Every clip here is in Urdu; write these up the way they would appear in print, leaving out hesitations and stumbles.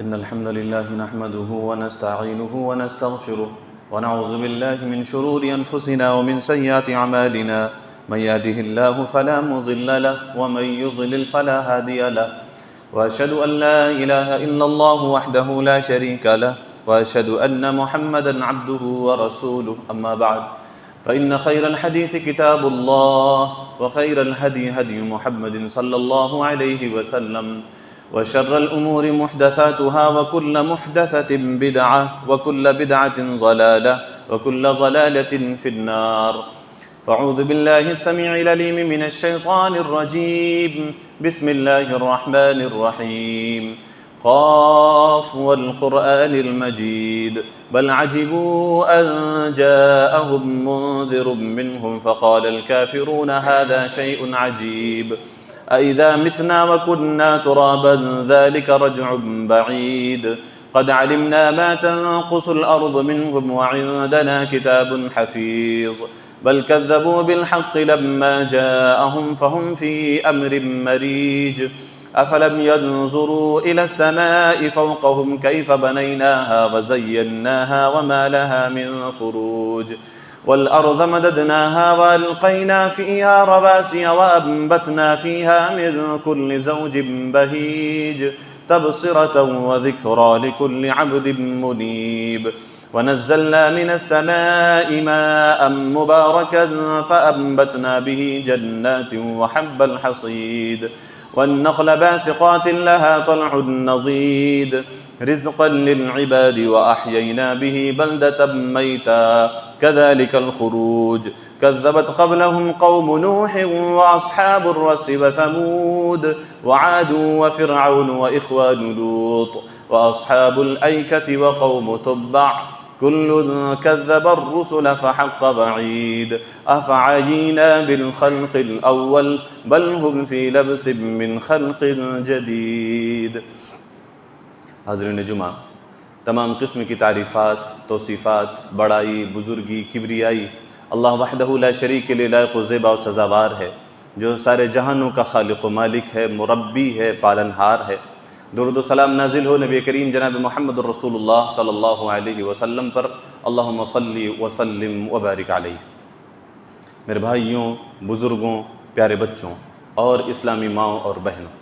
إن الحمد لله نحمده ونستعينه ونستغفره ونعوذ بالله من شرور أنفسنا ومن سيئات أعمالنا من يهده الله فلا مضل له ومن يضلل فلا هادي له وأشهد أن لا إله إلا الله وحده لا شريك له وأشهد أن محمدا عبده ورسوله أما بعد فإن خير الحديث كتاب الله وخير الهدي هدي محمد صلى الله عليه وسلم وشر الأمور محدثاتها وكل محدثة بدعة وكل بدعة ضلالة وكل ضلالة في النار فأعوذ بالله السميع العليم من الشيطان الرجيم بسم الله الرحمن الرحيم قاف والقرآن المجيد بل عجبوا أن جاءهم منذر منهم فقال الكافرون هذا شيء عجيب أإذا متنا وكنا ترابا ذلك رجع بعيد قد علمنا ما تنقص الأرض منهم وعندنا كتاب حفيظ بل كذبوا بالحق لما جاءهم فهم في أمر مريج أفلم ينظروا إلى السماء فوقهم كيف بنيناها وزيناها وما لها من فروج والأرض مددناها وألقينا فيها رواسي وأنبتنا فيها من كل زوج بهيج تبصرة وذكرى لكل عبد منيب ونزلنا من السماء ماء مباركا فأنبتنا به جنات وحب الحصيد والنخل باسقات لها طلع نضيد رزقا للعباد وأحيينا به بلدة ميتا كذلك الخروج كذبت قبلهم قوم نوح وأصحاب الرس وثمود وعاد وفرعون وإخوان لوط وأصحاب الأيكة وقوم تبع كل كذب الرسل فحق وعيد أفعينا بالخلق الأول بل هم في لبس من خلق جديد. حاضرین جمعہ، تمام قسم کی تعریفات، توصیفات، بڑائی، بزرگی، کبریائی اللہ وحدہ لا شریک کے لیے لائق و زیبا و سزاوار ہے، جو سارے جہانوں کا خالق و مالک ہے، مربی ہے، پالنہار ہے۔ درود و سلام نازل ہو نبی کریم جناب محمد الرسول اللہ صلی اللہ علیہ وسلم پر، اللہم صلی وسلم وبارک علیہ۔ میرے بھائیوں، بزرگوں، پیارے بچوں اور اسلامی ماؤں اور بہنوں،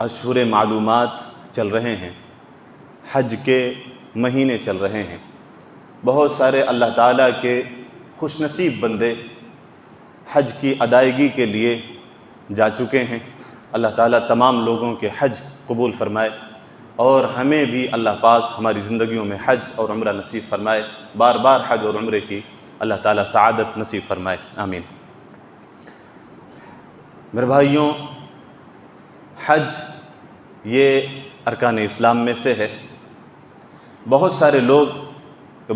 اشہر معلومات چل رہے ہیں، حج کے مہینے چل رہے ہیں، بہت سارے اللہ تعالیٰ کے خوش نصیب بندے حج کی ادائیگی کے لیے جا چکے ہیں۔ اللہ تعالیٰ تمام لوگوں کے حج قبول فرمائے اور ہمیں بھی اللہ پاک ہماری زندگیوں میں حج اور عمرہ نصیب فرمائے، بار بار حج اور عمرے کی اللہ تعالیٰ سعادت نصیب فرمائے، آمین۔ میرے بھائیوں، حج یہ ارکان اسلام میں سے ہے۔ بہت سارے لوگ،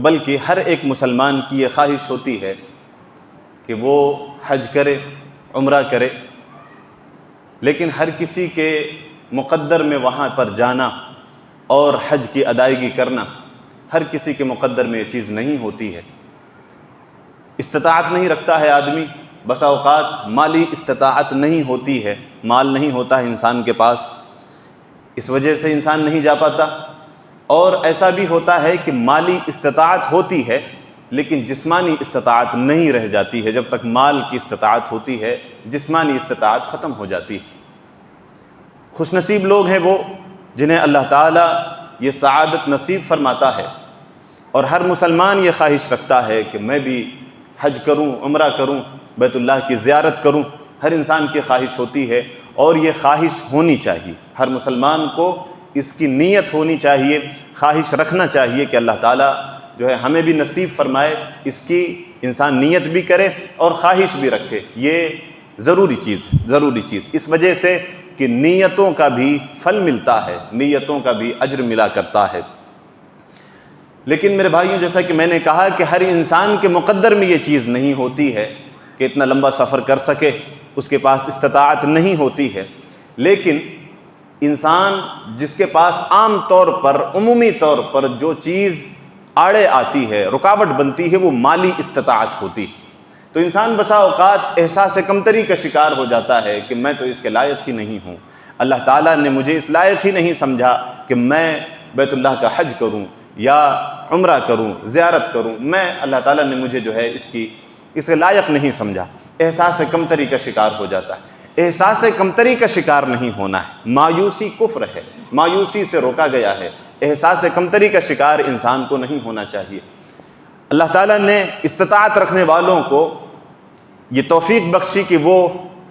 بلکہ ہر ایک مسلمان کی یہ خواہش ہوتی ہے کہ وہ حج کرے، عمرہ کرے، لیکن ہر کسی کے مقدر میں وہاں پر جانا اور حج کی ادائیگی کرنا، ہر کسی کے مقدر میں یہ چیز نہیں ہوتی ہے۔ استطاعت نہیں رکھتا ہے آدمی، بسا اوقات مالی استطاعت نہیں ہوتی ہے، مال نہیں ہوتا ہے انسان کے پاس، اس وجہ سے انسان نہیں جا پاتا۔ اور ایسا بھی ہوتا ہے کہ مالی استطاعت ہوتی ہے لیکن جسمانی استطاعت نہیں رہ جاتی ہے۔ جب تک مال کی استطاعت ہوتی ہے، جسمانی استطاعت ختم ہو جاتی ہے۔ خوش نصیب لوگ ہیں وہ جنہیں اللہ تعالیٰ یہ سعادت نصیب فرماتا ہے، اور ہر مسلمان یہ خواہش رکھتا ہے کہ میں بھی حج کروں، عمرہ کروں، بیت اللہ کی زیارت کروں۔ ہر انسان کی خواہش ہوتی ہے اور یہ خواہش ہونی چاہیے، ہر مسلمان کو اس کی نیت ہونی چاہیے، خواہش رکھنا چاہیے کہ اللہ تعالیٰ جو ہے ہمیں بھی نصیب فرمائے، اس کی انسان نیت بھی کرے اور خواہش بھی رکھے۔ یہ ضروری چیز ہے، ضروری چیز، اس وجہ سے کہ نیتوں کا بھی پھل ملتا ہے، نیتوں کا بھی اجر ملا کرتا ہے۔ لیکن میرے بھائیوں، جیسا کہ میں نے کہا کہ ہر انسان کے مقدر میں یہ چیز نہیں ہوتی ہے کہ اتنا لمبا سفر کر سکے، اس کے پاس استطاعت نہیں ہوتی ہے۔ لیکن انسان جس کے پاس عام طور پر، عمومی طور پر جو چیز آڑے آتی ہے، رکاوٹ بنتی ہے، وہ مالی استطاعت ہوتی ہے۔ تو انسان بسا اوقات احساس کمتری کا شکار ہو جاتا ہے کہ میں تو اس کے لائق ہی نہیں ہوں، اللہ تعالیٰ نے مجھے اس لائق ہی نہیں سمجھا کہ میں بیت اللہ کا حج کروں یا عمرہ کروں، زیارت کروں، میں اللہ تعالیٰ نے مجھے جو ہے اس کے لائق نہیں سمجھا۔ احساس کمتری کا شکار ہو جاتا ہے۔ احساس کمتری کا شکار نہیں ہونا ہے، مایوسی کفر ہے، مایوسی سے روکا گیا ہے، احساس کمتری کا شکار انسان کو نہیں ہونا چاہیے۔ اللہ تعالیٰ نے استطاعت رکھنے والوں کو یہ توفیق بخشی کہ وہ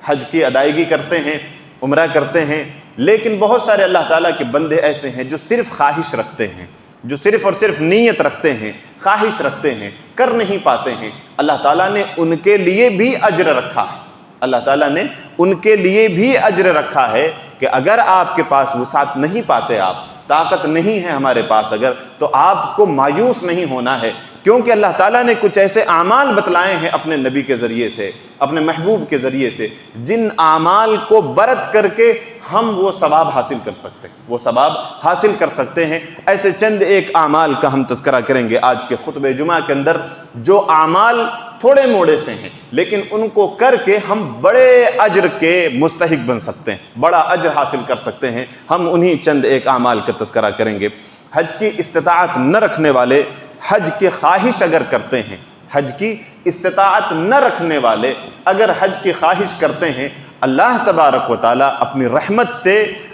حج کی ادائیگی کرتے ہیں، عمرہ کرتے ہیں، لیکن بہت سارے اللہ تعالیٰ کے بندے ایسے ہیں جو صرف خواہش رکھتے ہیں، جو صرف اور صرف نیت رکھتے ہیں، خواہش رکھتے ہیں، کر نہیں پاتے ہیں۔ اللہ تعالیٰ نے ان کے لیے بھی اجر رکھا ہے، اللہ تعالیٰ نے ان کے لیے بھی اجر رکھا ہے کہ اگر آپ کے پاس وسعت نہیں پاتے، آپ طاقت نہیں ہے ہمارے پاس اگر، تو آپ کو مایوس نہیں ہونا ہے، کیونکہ اللہ تعالیٰ نے کچھ ایسے اعمال بتلائے ہیں اپنے نبی کے ذریعے سے، اپنے محبوب کے ذریعے سے، جن اعمال کو برت کر کے ہم وہ ثواب حاصل کر سکتے ہیں، وہ ثواب حاصل کر سکتے ہیں۔ ایسے چند ایک اعمال کا ہم تذکرہ کریں گے آج کے خطبہ جمعہ کے اندر، جو اعمال تھوڑے موڑے سے ہیں لیکن ان کو کر کے ہم بڑے اجر کے مستحق بن سکتے ہیں، بڑا اجر حاصل کر سکتے ہیں۔ ہم انہی چند ایک اعمال کا تذکرہ کریں گے۔ حج کی استطاعت نہ رکھنے والے، حج کی خواہش اگر کرتے ہیں، حج کی استطاعت نہ رکھنے والے اگر حج کی خواہش کرتے ہیں، اللہ تبارک و تعالیٰ اپنی رحمت سے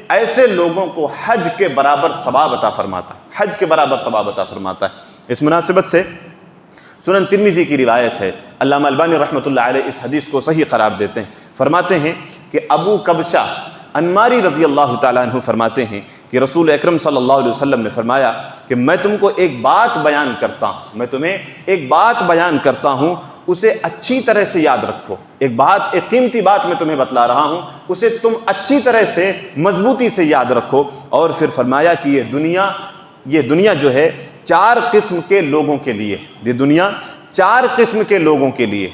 ایسے لوگوں کو حج کے برابر ثواب عطا فرماتا ہے، حج کے برابر ثواب عطا فرماتا ہے۔ اس مناسبت سے سنن ترمذی کی روایت ہے، علامہ البانی رحمۃ اللہ علیہ اس حدیث کو صحیح قرار دیتے ہیں، فرماتے ہیں کہ ابو کبشہ انماری رضی اللہ تعالیٰ عنہ فرماتے ہیں کہ رسول اکرم صلی اللہ علیہ وسلم نے فرمایا کہ میں تم کو ایک بات بیان کرتا ہوں، میں تمہیں ایک بات بیان کرتا ہوں، اسے اچھی طرح سے یاد رکھو۔ ایک قیمتی بات میں تمہیں بتلا رہا ہوں، اسے تم اچھی طرح سے مضبوطی سے یاد رکھو۔ اور پھر فرمایا کہ یہ دنیا جو ہے 4 قسم کے لوگوں کے لیے، یہ دنیا 4 قسم کے لوگوں کے لیے،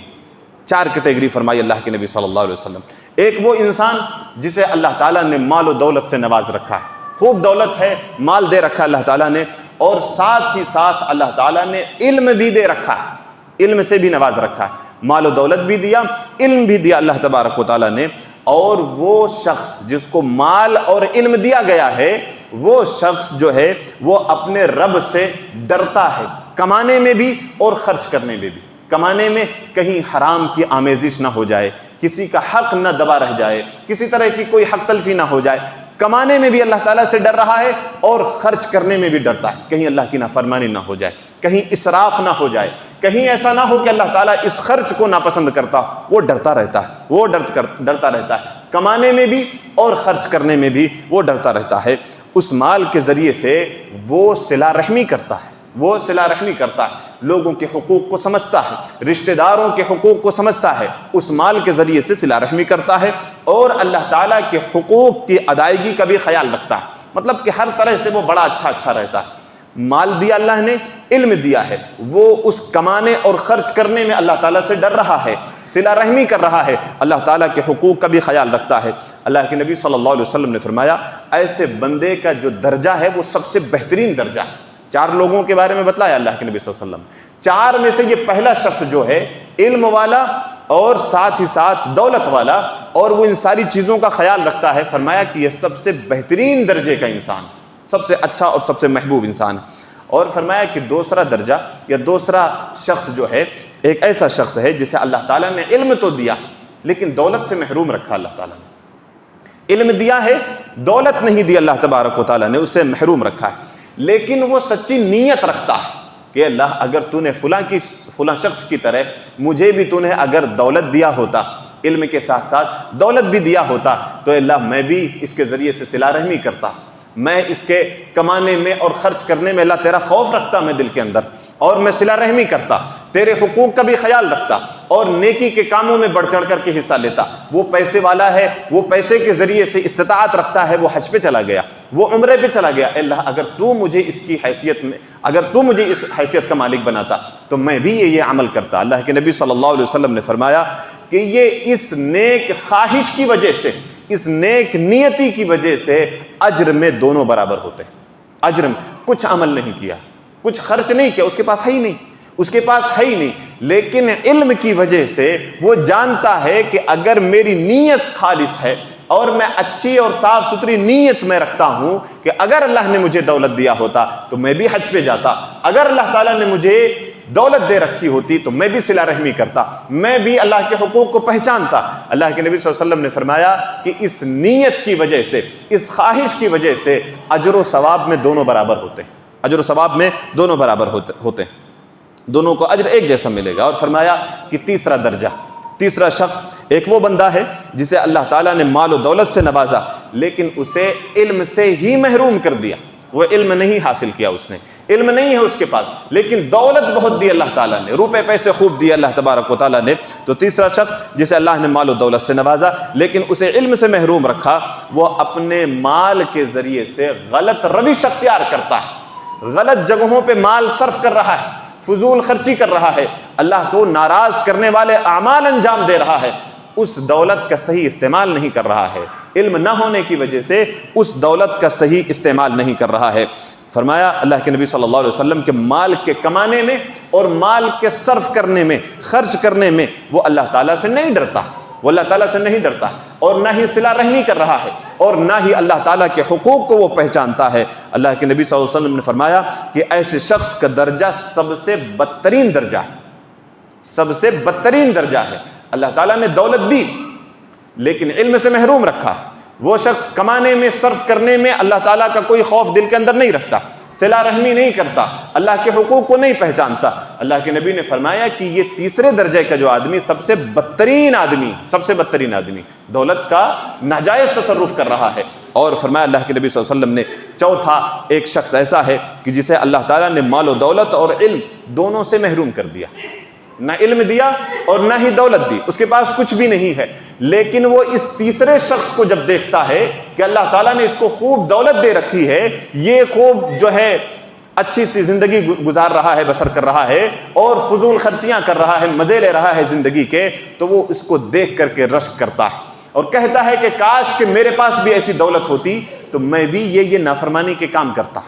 4 کیٹیگری فرمائی اللہ کے نبی صلی اللہ علیہ وسلم۔ ایک وہ انسان جسے اللہ تعالیٰ نے مال و دولت سے نواز رکھا ہے، خوب دولت ہے، مال دے رکھا اللہ تعالیٰ نے، اور ساتھ ہی ساتھ اللہ تعالیٰ نے علم بھی دے رکھا ہے، علم سے بھی نواز رکھا ہے، مال و دولت بھی دیا، علم بھی دیا اللہ تبارک و تعالیٰ نے۔ اور وہ شخص جس کو مال اور علم دیا گیا ہے، وہ شخص جو ہے وہ اپنے رب سے ڈرتا ہے، کمانے میں بھی اور خرچ کرنے میں بھی۔ کمانے میں کہیں حرام کی آمیزش نہ ہو جائے، کسی کا حق نہ دبا رہ جائے، کسی طرح کی کوئی حق تلفی نہ ہو جائے، کمانے میں بھی اللہ تعالیٰ سے ڈر رہا ہے اور خرچ کرنے میں بھی ڈرتا ہے، کہیں اللہ کی نافرمانی نہ ہو جائے، کہیں اسراف نہ ہو جائے، کہیں ایسا نہ ہو کہ اللہ تعالیٰ اس خرچ کو ناپسند کرتا، وہ ڈرتا رہتا ہے، وہ ڈرتا رہتا ہے، کمانے میں بھی اور خرچ کرنے میں بھی وہ ڈرتا رہتا ہے۔ اس مال کے ذریعے سے وہ صلہ رحمی کرتا ہے، وہ صلہ رحمی کرتا ہے، لوگوں کے حقوق کو سمجھتا ہے، رشتہ داروں کے حقوق کو سمجھتا ہے، اس مال کے ذریعے سے صلہ رحمی کرتا ہے، اور اللہ تعالیٰ کے حقوق کی ادائیگی کا بھی خیال رکھتا ہے، مطلب کہ ہر طرح سے وہ بڑا اچھا رہتا ہے۔ مال دیا اللہ نے، علم دیا ہے، وہ اس کمانے اور خرچ کرنے میں اللہ تعالیٰ سے ڈر رہا ہے، صلہ رحمی کر رہا ہے، اللہ تعالیٰ کے حقوق کا بھی خیال رکھتا ہے۔ اللہ کے نبی صلی اللہ علیہ وسلم نے فرمایا ایسے بندے کا جو درجہ ہے وہ سب سے بہترین درجہ ہے۔ 4 لوگوں کے بارے میں بتلایا اللہ کے نبی صلی اللہ علیہ وسلم، 4 میں سے یہ پہلا شخص جو ہے علم والا اور ساتھ ہی ساتھ دولت والا، اور وہ ان ساری چیزوں کا خیال رکھتا ہے، فرمایا کہ یہ سب سے بہترین درجے کا انسان، سب سے اچھا اور سب سے محبوب انسان ہے۔ اور فرمایا کہ دوسرا درجہ یا دوسرا شخص جو ہے ایک ایسا شخص ہے جسے اللہ تعالیٰ نے علم تو دیا لیکن دولت سے محروم رکھا، اللہ تعالیٰ نے علم دیا ہے، دولت نہیں دی اللہ تبارک و تعالیٰ نے، اسے محروم رکھا ہے، لیکن وہ سچی نیت رکھتا ہے کہ اللہ اگر تو نے فلاں شخص کی طرح مجھے بھی تو نے اگر دولت دیا ہوتا، علم کے ساتھ ساتھ دولت بھی دیا ہوتا، تو اللہ میں بھی اس کے ذریعے سے صلہ رحمی کرتا، میں اس کے کمانے میں اور خرچ کرنے میں اللہ تیرا خوف رکھتا میں دل کے اندر، اور میں صلہ رحمی کرتا، تیرے حقوق کا بھی خیال رکھتا، اور نیکی کے کاموں میں بڑھ چڑھ کر کے حصہ لیتا۔ وہ پیسے والا ہے، وہ پیسے کے ذریعے سے استطاعت رکھتا ہے، وہ حج پہ چلا گیا، وہ عمرے پہ چلا گیا، اللہ اگر تو مجھے اس کی حیثیت میں، اگر تو مجھے اس حیثیت کا مالک بناتا تو میں بھی یہ عمل کرتا۔ اللہ کے نبی صلی اللہ علیہ وسلم نے فرمایا کہ یہ اس نیک خواہش کی وجہ سے، اس نیک نیتی کی وجہ سے اجر میں دونوں برابر ہوتے ہیں۔ اجر میں کچھ عمل نہیں کیا، کچھ خرچ نہیں کیا، اس کے پاس ہے ہی نہیں، اس کے پاس ہے ہی نہیں، لیکن علم کی وجہ سے وہ جانتا ہے کہ اگر میری نیت خالص ہے، اور میں اچھی اور صاف ستھری نیت میں رکھتا ہوں کہ اگر اللہ نے مجھے دولت دیا ہوتا تو میں بھی حج پہ جاتا، اگر اللہ تعالیٰ نے مجھے دولت دے رکھی ہوتی تو میں بھی صلہ رحمی کرتا، میں بھی اللہ کے حقوق کو پہچانتا۔ اللہ کے نبی صلی اللہ علیہ وسلم نے فرمایا کہ اس نیت کی وجہ سے، اس خواہش کی وجہ سے اجر و ثواب میں دونوں برابر ہوتے ہیں، اجر و ثواب میں دونوں برابر ہوتے ہیں، دونوں کو اجر ایک جیسا ملے گا۔ اور فرمایا کہ تیسرا درجہ، تیسرا شخص ایک وہ بندہ ہے جسے اللہ تعالیٰ نے مال و دولت سے نوازا لیکن اسے علم سے ہی محروم کر دیا، وہ علم نہیں حاصل کیا، اس نے علم نہیں ہے اس کے پاس، لیکن دولت بہت دی اللہ تعالیٰ نے، روپے پیسے خوب دیے اللہ تبارک و تعالیٰ نے۔ تو تیسرا شخص جسے اللہ نے مال و دولت سے نوازا لیکن اسے علم سے محروم رکھا، وہ اپنے مال کے ذریعے سے غلط روش اختیار کرتا ہے، غلط جگہوں پہ مال صرف کر رہا ہے، فضول خرچی کر رہا ہے، اللہ کو ناراض کرنے والے اعمال انجام دے رہا ہے، اس دولت کا صحیح استعمال نہیں کر رہا ہے، علم نہ ہونے کی وجہ سے اس دولت کا صحیح استعمال نہیں کر رہا ہے۔ فرمایا اللہ کے نبی صلی اللہ علیہ وسلم کہ مال کے کمانے میں اور مال کے صرف کرنے میں، خرچ کرنے میں وہ اللہ تعالیٰ سے نہیں ڈرتا، وہ اللہ تعالیٰ سے نہیں ڈرتا، اور نہ ہی صلہ رحمی کر رہا ہے، اور نہ ہی اللہ تعالیٰ کے حقوق کو وہ پہچانتا ہے۔ اللہ کے نبی صلی اللہ علیہ وسلم نے فرمایا کہ ایسے شخص کا درجہ سب سے بدترین درجہ ہے، سب سے بدترین درجہ ہے۔ اللہ تعالیٰ نے دولت دی لیکن علم سے محروم رکھا، وہ شخص کمانے میں، صرف کرنے میں اللہ تعالیٰ کا کوئی خوف دل کے اندر نہیں رکھتا، صلہ رحمی نہیں کرتا، اللہ کے حقوق کو نہیں پہچانتا۔ اللہ کے نبی نے فرمایا کہ یہ تیسرے درجے کا جو آدمی سب سے بدترین آدمی، سب سے بدترین آدمی دولت کا ناجائز تصرف کر رہا ہے۔ اور فرمایا اللہ کے نبی صلی اللہ علیہ وسلم نے چوتھا ایک شخص ایسا ہے کہ جسے اللہ تعالیٰ نے مال و دولت اور علم دونوں سے محروم کر دیا، نہ علم دیا اور نہ ہی دولت دی، اس کے پاس کچھ بھی نہیں ہے، لیکن وہ اس تیسرے شخص کو جب دیکھتا ہے کہ اللہ تعالیٰ نے اس کو خوب دولت دے رکھی ہے، یہ خوب جو ہے اچھی سی زندگی گزار رہا ہے، بسر کر رہا ہے اور فضول خرچیاں کر رہا ہے، مزے لے رہا ہے زندگی کے، تو وہ اس کو دیکھ کر کے رشک کرتا ہے اور کہتا ہے کہ کاش کہ میرے پاس بھی ایسی دولت ہوتی تو میں بھی یہ نافرمانی کے کام کرتا۔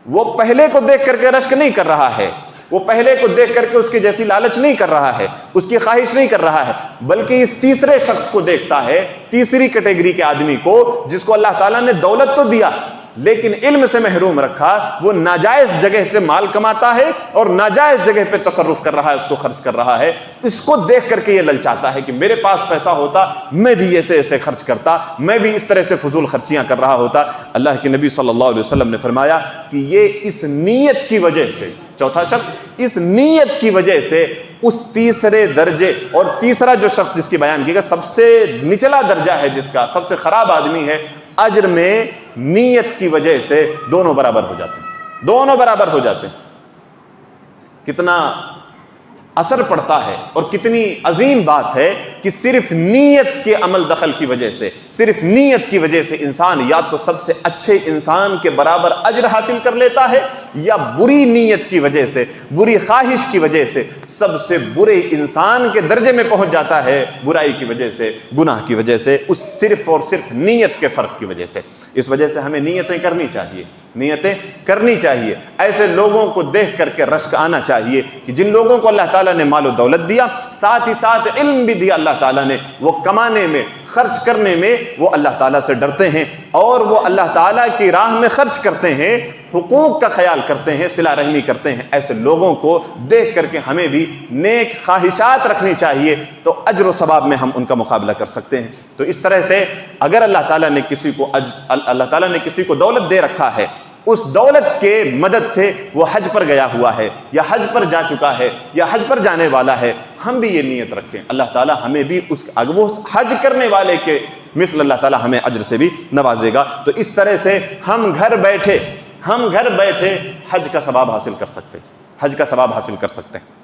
وہ پہلے کو دیکھ کر کے رشک نہیں کر رہا ہے، وہ پہلے کو دیکھ کر کے اس کی جیسی لالچ نہیں کر رہا ہے، اس کی خواہش نہیں کر رہا ہے، بلکہ اس تیسرے شخص کو دیکھتا ہے، تیسری کیٹیگری کے آدمی کو، جس کو اللہ تعالیٰ نے دولت تو دیا لیکن علم سے محروم رکھا، وہ ناجائز جگہ سے مال کماتا ہے اور ناجائز جگہ پہ تصرف کر رہا ہے، اس کو خرچ کر رہا ہے۔ اس کو دیکھ کر کے یہ للچاتا ہے کہ میرے پاس پیسہ ہوتا میں بھی ایسے ایسے خرچ کرتا، میں بھی اس طرح سے فضول خرچیاں کر رہا ہوتا۔ اللہ کے نبی صلی اللہ علیہ وسلم نے فرمایا کہ یہ اس نیت کی وجہ سے، چوتھا شخص اس نیت کی وجہ سے اس تیسرے درجے، اور تیسرا جو شخص جس کی بیان کی گئی سب سے نچلا درجہ ہے، جس کا سب سے خراب آدمی ہے، اجر میں نیت کی وجہ سے دونوں برابر ہو جاتے ہیں، دونوں برابر ہو جاتے ہیں۔ کتنا اثر پڑتا ہے اور کتنی عظیم بات ہے کہ صرف نیت کے عمل دخل کی وجہ سے، صرف نیت کی وجہ سے انسان یا تو سب سے اچھے انسان کے برابر اجر حاصل کر لیتا ہے، یا بری نیت کی وجہ سے، بری خواہش کی وجہ سے سب سے برے انسان کے درجے میں پہنچ جاتا ہے، برائی کی وجہ سے، گناہ کی وجہ سے، اس صرف اور صرف نیت کے فرق کی وجہ سے۔ اس وجہ سے ہمیں نیتیں کرنی چاہیے، نیتیں کرنی چاہیے۔ ایسے لوگوں کو دیکھ کر کے رشک آنا چاہیے کہ جن لوگوں کو اللہ تعالیٰ نے مال و دولت دیا، ساتھ ہی ساتھ علم بھی دیا اللہ تعالیٰ نے، وہ کمانے میں، خرچ کرنے میں وہ اللہ تعالیٰ سے ڈرتے ہیں اور وہ اللہ تعالیٰ کی راہ میں خرچ کرتے ہیں، حقوق کا خیال کرتے ہیں، صلہ رحمی کرتے ہیں۔ ایسے لوگوں کو دیکھ کر کے ہمیں بھی نیک خواہشات رکھنی چاہیے، تو اجر و ثواب میں ہم ان کا مقابلہ کر سکتے ہیں۔ تو اس طرح سے اگر اللہ تعالیٰ نے کسی کو دولت دے رکھا ہے، اس دولت کے مدد سے وہ حج پر گیا ہوا ہے یا حج پر جا چکا ہے یا حج پر جانے والا ہے، ہم بھی یہ نیت رکھیں، اللہ تعالیٰ ہمیں بھی وہ حج کرنے والے کے مثل اللہ تعالیٰ ہمیں اجر سے بھی نوازے گا۔ تو اس طرح سے ہم گھر بیٹھے حج کا ثواب حاصل کر سکتے ہیں، حج کا ثواب حاصل کر سکتے ہیں۔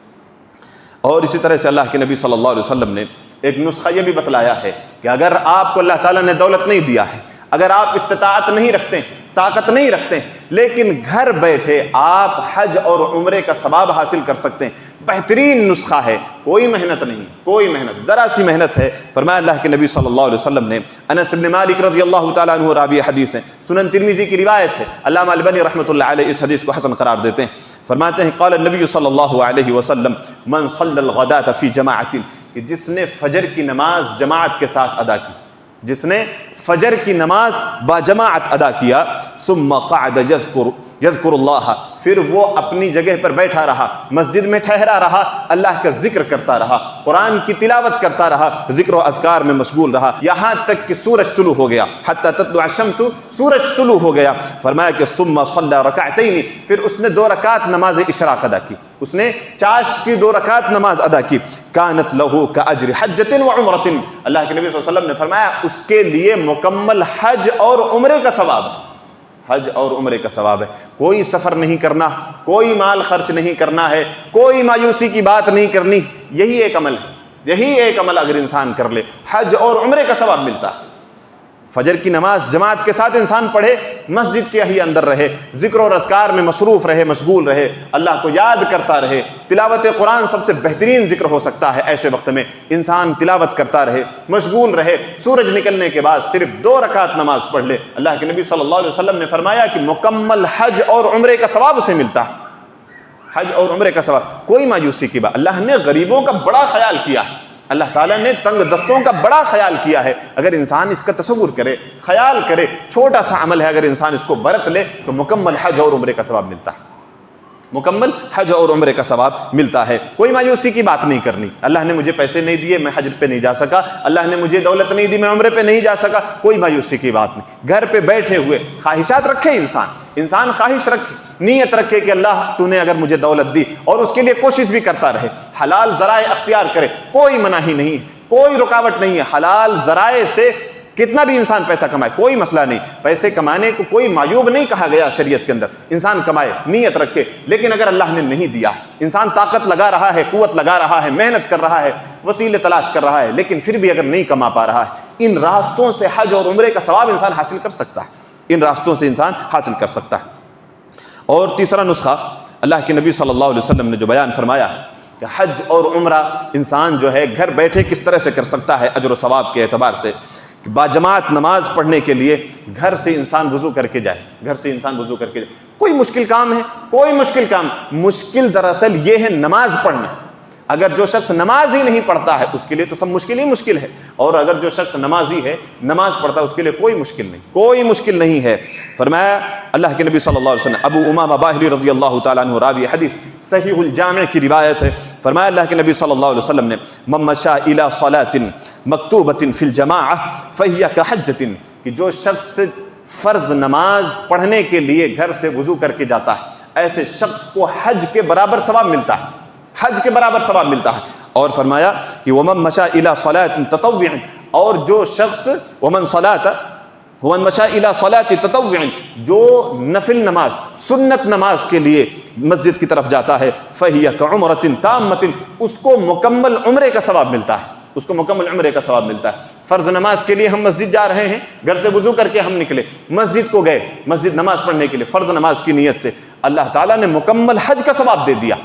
اور اسی طرح سے اللہ کے نبی صلی اللہ علیہ وسلم نے ایک نسخہ یہ بھی بتلایا ہے کہ اگر آپ کو اللہ تعالیٰ نے دولت نہیں دیا ہے، اگر آپ استطاعت نہیں رکھتے، طاقت نہیں رکھتے، لیکن گھر بیٹھے آپ حج اور عمرے کا ثواب حاصل کر سکتے ہیں، بہترین نسخہ ہے، کوئی محنت نہیں، کوئی محنت، ذرا سی محنت ہے۔ فرمایا اللہ کے نبی صلی اللہ علیہ وسلم نے، انس بن مالک رضی اللہ تعالیٰ عنہ راوی حدیث ہے، سنن ترمذی کی روایت ہے، علامہ البانی رحمۃ اللہ علیہ اس حدیث کو حسن قرار دیتے ہیں۔ فرماتے ہیں قال النبی صلی اللہ علیہ وسلم من صلی الغداۃ فی جماعۃ، کہ جس نے فجر کی نماز جماعت کے ساتھ ادا کی، جس نے فجر کی نماز باجماعت ادا کیا، ثم قعد یذکر اللہ، پھر وہ اپنی جگہ پر بیٹھا رہا، مسجد میں ٹھہرا رہا، اللہ کا ذکر کرتا رہا، قرآن کی تلاوت کرتا رہا، ذکر و اذکار میں مشغول رہا، یہاں تک کہ سورج طلوع ہو گیا، حتی تطلع الشمس، سورج طلوع ہو گیا۔ فرمایا کہ ثم صلی رکعتین، پھر اس نے 2 رکعت نماز اشراق ادا کی، اس نے چاشت کی 2 رکعت نماز ادا کی، کانت لہ کاجر حجۃ وعمرۃ، اللہ کے نبی صلی اللہ علیہ وسلم نے فرمایا اس کے لیے مکمل حج اور عمرے کا ثواب ہے، حج اور عمرے کا ثواب ہے۔ کوئی سفر نہیں کرنا، کوئی مال خرچ نہیں کرنا ہے، کوئی مایوسی کی بات نہیں کرنی، یہی ایک عمل ہے، یہی ایک عمل اگر انسان کر لے حج اور عمرے کا ثواب ملتا ہے۔ فجر کی نماز جماعت کے ساتھ انسان پڑھے، مسجد کے ہی اندر رہے، ذکر اور اذکار میں مصروف رہے، مشغول رہے، اللہ کو یاد کرتا رہے۔ تلاوت قرآن سب سے بہترین ذکر ہو سکتا ہے، ایسے وقت میں انسان تلاوت کرتا رہے، مشغول رہے، سورج نکلنے کے بعد صرف 2 رکعت نماز پڑھ لے۔ اللہ کے نبی صلی اللہ علیہ وسلم نے فرمایا کہ مکمل حج اور عمرے کا ثواب اسے ملتا ہے، حج اور عمرے کا ثواب۔ کوئی مایوسی کی بات، اللہ نے غریبوں کا بڑا خیال کیا، اللہ تعالیٰ نے تنگ دستوں کا بڑا خیال کیا ہے۔ اگر انسان اس کا تصور کرے، خیال کرے، چھوٹا سا عمل ہے، اگر انسان اس کو برت لے تو مکمل حج اور عمرے کا ثواب ملتا ہے، مکمل حج اور عمرے کا ثواب ملتا ہے۔ کوئی مایوسی کی بات نہیں کرنی، اللہ نے مجھے پیسے نہیں دیے میں حج پہ نہیں جا سکا، اللہ نے مجھے دولت نہیں دی میں عمرے پہ نہیں جا سکا، کوئی مایوسی کی بات نہیں۔ گھر پہ بیٹھے ہوئے خواہشات رکھے، انسان خواہش رکھے، نیت رکھے کہ اللہ تو نے اگر مجھے دولت دی، اور اس کے لیے کوشش بھی کرتا رہے، حلال ذرائع اختیار کرے، کوئی مناہی نہیں، کوئی رکاوٹ نہیں ہے۔ حلال ذرائع سے کتنا بھی انسان پیسہ کمائے کوئی مسئلہ نہیں، پیسے کمانے کو کوئی معیوب نہیں کہا گیا شریعت کے اندر، انسان کمائے، نیت رکھے۔ لیکن اگر اللہ نے نہیں دیا، انسان طاقت لگا رہا ہے، قوت لگا رہا ہے، محنت کر رہا ہے، وسیلے تلاش کر رہا ہے، لیکن پھر بھی اگر نہیں کما پا رہا ہے، ان راستوں سے حج اور عمرے کا ثواب انسان حاصل کر سکتا ہے، ان راستوں سے انسان حاصل کر سکتا ہے۔ اور تیسرا نسخہ اللہ کے نبی صلی اللہ علیہ وسلم نے جو بیان فرمایا کہ حج اور عمرہ انسان جو ہے گھر بیٹھے کس طرح سے کر سکتا ہے اجر و ثواب کے اعتبار سے، کہ باجماعت نماز پڑھنے کے لیے گھر سے انسان وضو کر کے جائے، گھر سے انسان وضو کر کے جائے۔ کوئی مشکل کام ہے؟ کوئی مشکل کام، مشکل دراصل یہ ہے نماز پڑھنا۔ اگر جو شخص نماز ہی نہیں پڑھتا ہے اس کے لیے تو سب مشکل ہی مشکل ہے، اور اگر جو شخص نمازی ہے، نماز پڑھتا ہے، اس کے لیے کوئی مشکل نہیں، کوئی مشکل نہیں ہے۔ فرمایا اللہ کے نبی صلی اللہ علیہ وسلم، ابو امامہ باہلی رضی اللہ تعالیٰ عنہ راوی حدیث، صحیح الجامع کی روایت ہے، فرمایا اللہ کے نبی صلی اللہ علیہ وسلم نے من مشى الى صلاة مکتوبۃ فی الجماعہ فہی کحجۃ، کہ جو شخص فرض نماز پڑھنے کے لیے گھر سے وضو کر کے جاتا ہے، ایسے شخص کو حج کے برابر ثواب ملتا ہے، حج کے برابر ثواب ملتا ہے۔ اور فرمایا کہ ومن مشى الى صلاة تطوع، اور جو شخص ومن مشى الى صلاة تطوع، جو نفل نماز، سنت نماز کے لیے مسجد کی طرف جاتا ہے، فہی کعمرۃ تامۃ، اس کو مکمل عمرے کا ثواب ملتا ہے، اس کو مکمل عمرے کا ثواب ملتا ہے۔ فرض نماز کے لیے ہم مسجد جا رہے ہیں، گھر سے وضو کر کے ہم نکلے، مسجد کو گئے، مسجد نماز پڑھنے کے لیے فرض نماز کی نیت سے، اللہ تعالیٰ نے مکمل حج کا ثواب دے دیا۔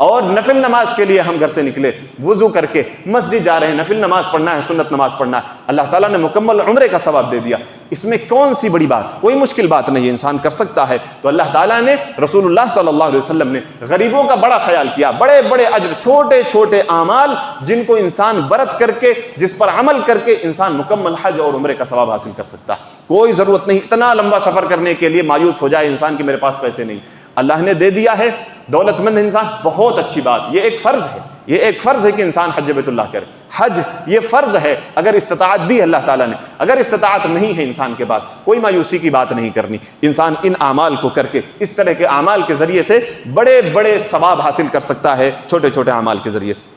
اور نفل نماز کے لیے ہم گھر سے نکلے، وضو کر کے مسجد جا رہے ہیں، نفل نماز پڑھنا ہے، سنت نماز پڑھنا ہے، اللہ تعالیٰ نے مکمل عمرے کا ثواب دے دیا۔ اس میں کون سی بڑی بات، کوئی مشکل بات نہیں ہے، انسان کر سکتا ہے۔ تو اللہ تعالیٰ نے، رسول اللہ صلی اللہ علیہ وسلم نے غریبوں کا بڑا خیال کیا، بڑے بڑے اجر، چھوٹے چھوٹے اعمال جن کو انسان برت کر کے، جس پر عمل کر کے انسان مکمل حج اور عمرے کا ثواب حاصل کر سکتا ہے۔ کوئی ضرورت نہیں اتنا لمبا سفر کرنے کے لیے مایوس ہو جائے انسان کہ میرے پاس پیسے نہیں، اللہ نے دے دیا ہے، دولت مند انسان، بہت اچھی بات، یہ ایک فرض ہے، یہ ایک فرض ہے کہ انسان حج بیت اللہ کرے۔ حج یہ فرض ہے، اگر استطاعت دی اللہ تعالیٰ نے، اگر استطاعت نہیں ہے انسان کے بعد، کوئی مایوسی کی بات نہیں کرنی، انسان ان اعمال کو کر کے، اس طرح کے اعمال کے ذریعے سے بڑے بڑے ثواب حاصل کر سکتا ہے، چھوٹے چھوٹے اعمال کے ذریعے سے۔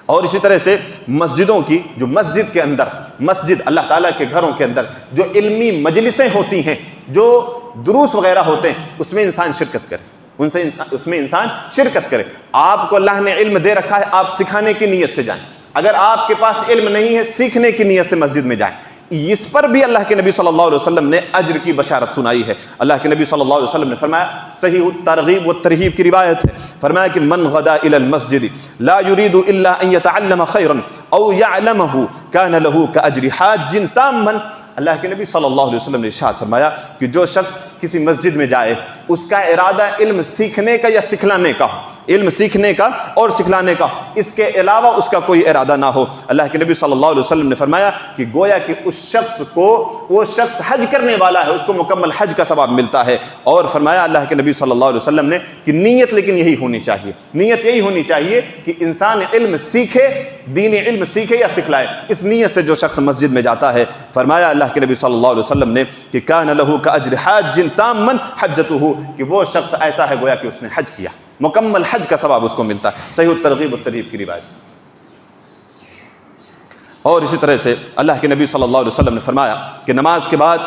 اور اسی طرح سے مسجدوں کی، جو مسجد کے اندر، مسجد اللہ تعالیٰ کے گھروں کے اندر جو علمی مجلسیں ہوتی ہیں، جو دروس وغیرہ ہوتے ہیں، اس میں انسان شرکت کرے، اس میں انسان شرکت کرے۔ آپ کو اللہ نے علم دے رکھا ہے، آپ سکھانے کی نیت سے جائیں، اگر آپ کے پاس علم نہیں ہے، سیکھنے کی نیت سے مسجد میں جائیں۔ اس پر بھی اللہ کے نبی صلی اللہ علیہ وسلم نے اجر کی بشارت سنائی ہے۔ اللہ کے نبی صلی اللہ علیہ وسلم نے فرمایا، صحیح الترغیب والترہیب کی روایت ہے، فرمایا کہ من غدا الى المسجد لا يريد الا ان يتعلم خيرا او يعلمه كان له كاجر حاج تاما۔ اللہ کے نبی صلی اللہ علیہ وسلم نے ارشاد فرمایا کہ جو شخص کسی مسجد میں جائے، اس کا ارادہ علم سیکھنے کا یا سکھلانے کا ہو، علم سیکھنے کا اور سکھلانے کا، اس کے علاوہ اس کا کوئی ارادہ نہ ہو۔ اللہ کے نبی صلی اللہ علیہ وسلم نے فرمایا کہ گویا کہ اس شخص کو، وہ شخص حج کرنے والا ہے، اس کو مکمل حج کا ثواب ملتا ہے۔ اور فرمایا اللہ کے نبی صلی اللہ علیہ وسلم نے کہ نیت لیکن یہی ہونی چاہیے، نیت یہی ہونی چاہیے کہ انسان علم سیکھے، دینی علم سیکھے یا سکھلائے، اس نیت سے جو شخص مسجد میں جاتا ہے۔ فرمایا اللہ کے نبی صلی اللہ علیہ وسلم نے کہ کان لہ کاجر حاج تاما حجتہ، کہ وہ شخص ایسا ہے گویا کہ اس نے حج کیا، مکمل حج کا ثواب اس کو ملتا ہے۔ صحیح الترغیب والترہیب کی روایت۔ اور اسی طرح سے اللہ کے نبی صلی اللہ علیہ وسلم نے فرمایا کہ نماز کے بعد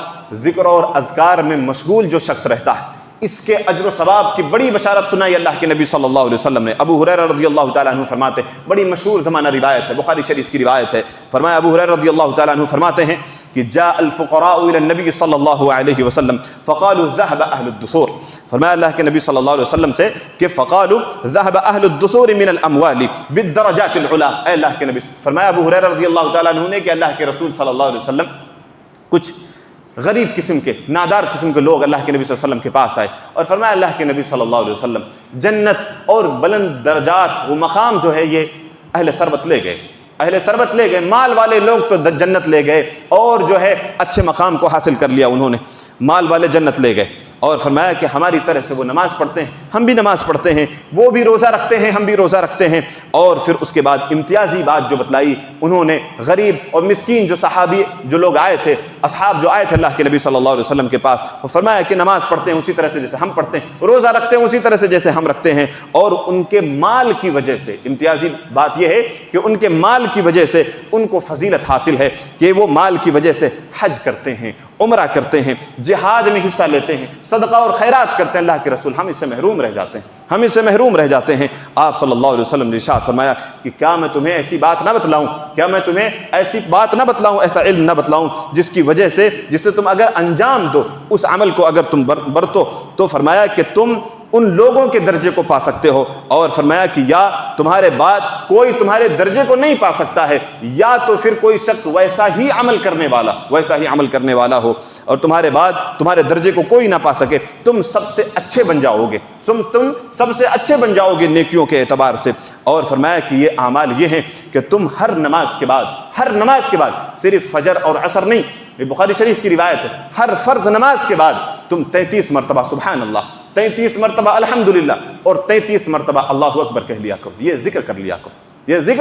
ذکر اور اذکار میں مشغول جو شخص رہتا ہے، اس کے اجر و ثواب کی بڑی بشارت سنائی اللہ کے نبی صلی اللہ علیہ وسلم نے۔ ابو ہریرہ رضی اللہ تعالیٰ عنہ فرماتے ہیں، بڑی مشہور زمانہ روایت ہے، بخاری شریف کی روایت ہے۔ فرمایا ابو ہریرہ رضی اللہ تعالیٰ عنہ فرماتے ہیں کہ جاء الفقراء الى النبی صلی اللہ علیہ وسلم فقالوا ذهب اہل الدثور۔ فرمایا اللہ کے نبی صلی اللہ علیہ وسلم سے کہ فقالوا ذهب اہل الدثور من الاموال بالدرجات العلا۔ اے اللہ کے نبی، فرمایا ابو ہریرہ رضی اللہ تعالیٰ عنہ نے کہ اللہ کے رسول صلی اللہ علیہ وسلم، کچھ غریب قسم کے، نادار قسم کے لوگ اللہ کے نبی صلی اللہ علیہ وسلم کے پاس آئے اور فرمایا اللہ کے نبی صلی اللہ علیہ وسلم، جنت اور بلند درجات وہ مقام جو ہے یہ اہل ثروت لے گئے، اہل ثروت لے گئے، مال والے لوگ تو جنت لے گئے اور جو ہے اچھے مقام کو حاصل کر لیا انہوں نے، مال والے جنت لے گئے۔ اور فرمایا کہ ہماری طرح سے وہ نماز پڑھتے ہیں، ہم بھی نماز پڑھتے ہیں، وہ بھی روزہ رکھتے ہیں، ہم بھی روزہ رکھتے ہیں۔ اور پھر اس کے بعد امتیازی بات جو بتلائی انہوں نے، غریب اور مسکین جو صحابی جو لوگ آئے تھے، اصحاب جو آئے تھے اللہ کے نبی صلی اللہ علیہ وسلم کے پاس، وہ فرمایا کہ نماز پڑھتے ہیں اسی طرح سے جیسے ہم پڑھتے ہیں، روزہ رکھتے ہیں اسی طرح سے جیسے ہم رکھتے ہیں، اور ان کے مال کی وجہ سے، امتیازی بات یہ ہے کہ ان کے مال کی وجہ سے ان کو فضیلت حاصل ہے کہ وہ مال کی وجہ سے حج کرتے ہیں، عمرہ کرتے ہیں، جہاد میں حصہ لیتے ہیں، صدقہ اور خیرات کرتے ہیں۔ اللہ کے رسول ہم اس سے محروم رہ جاتے ہیں، ہم اس سے محروم رہ جاتے ہیں۔ آپ صلی اللہ علیہ وسلم نے ارشاد فرمایا کہ کیا میں تمہیں ایسی بات نہ بتلاؤں، کیا میں تمہیں ایسی بات نہ بتلاؤں، ایسا علم نہ بتلاؤں جس کی وجہ سے، جس سے تم اگر انجام دو، اس عمل کو اگر تم برتو تو فرمایا کہ تم ان لوگوں کے درجے کو پا سکتے ہو، اور فرمایا کہ یا تمہارے بعد کوئی تمہارے درجے کو نہیں پا سکتا ہے، یا تو پھر کوئی شخص ویسا ہی عمل کرنے والا ہو اور تمہارے بعد تمہارے درجے کو کوئی نہ پا سکے، تم سب سے اچھے بن جاؤ گے، تم سب سے اچھے بن جاؤ گے نیکیوں کے اعتبار سے۔ اور فرمایا کہ یہ اعمال یہ ہیں کہ تم ہر نماز کے بعد صرف فجر اور عصر نہیں، یہ بخاری شریف کی روایت ہے، ہر فرض نماز کے بعد تم 33 مرتبہ سبحان اللہ، 33 مرتبہ الحمدللہ اور 33 مرتبہ اللہ اکبر کہہ لیا کرو، یہ ذکر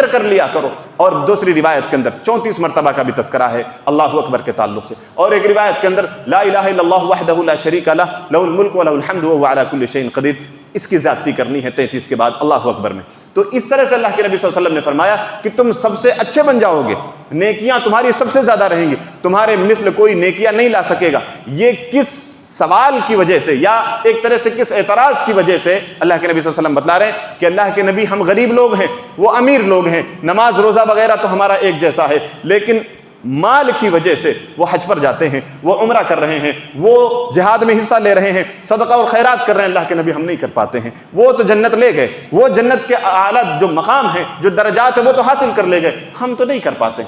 کر لیا کرو۔ اور دوسری روایت کے اندر 34 مرتبہ کا بھی تذکرہ ہے اللہ اکبر کے تعلق سے، اور ایک روایت کے اندر لا الہ الا اللہ وحدہ لا شریک لہ لہ الملک ولہ الحمد وہو علی کل شیء قدیر، اس کی زیادتی کرنی ہے 33 کے بعد اللہ اکبر میں۔ تو اس طرح سے اللہ کے نبی صلی اللہ علیہ وسلم نے فرمایا کہ تم سب سے اچھے بن جاؤ گے، نیکیاں تمہاری سب سے زیادہ رہیں گی، تمہارے مثل کوئی نیکیاں نہیں لا سکے گا۔ یہ کس سوال کی وجہ سے یا ایک طرح سے کس اعتراض کی وجہ سے اللہ کے نبی صلی اللہ علیہ وسلم بتلا رہے ہیں کہ اللہ کے نبی ہم غریب لوگ ہیں، وہ امیر لوگ ہیں، نماز روزہ وغیرہ تو ہمارا ایک جیسا ہے، لیکن مال کی وجہ سے وہ حج پر جاتے ہیں، وہ عمرہ کر رہے ہیں، وہ جہاد میں حصہ لے رہے ہیں، صدقہ اور خیرات کر رہے ہیں، اللہ کے نبی ہم نہیں کر پاتے ہیں، وہ تو جنت لے گئے، وہ جنت کے اعلیٰ جو مقام ہیں، جو درجات ہیں وہ تو حاصل کر لے گئے، ہم تو نہیں کر پاتے۔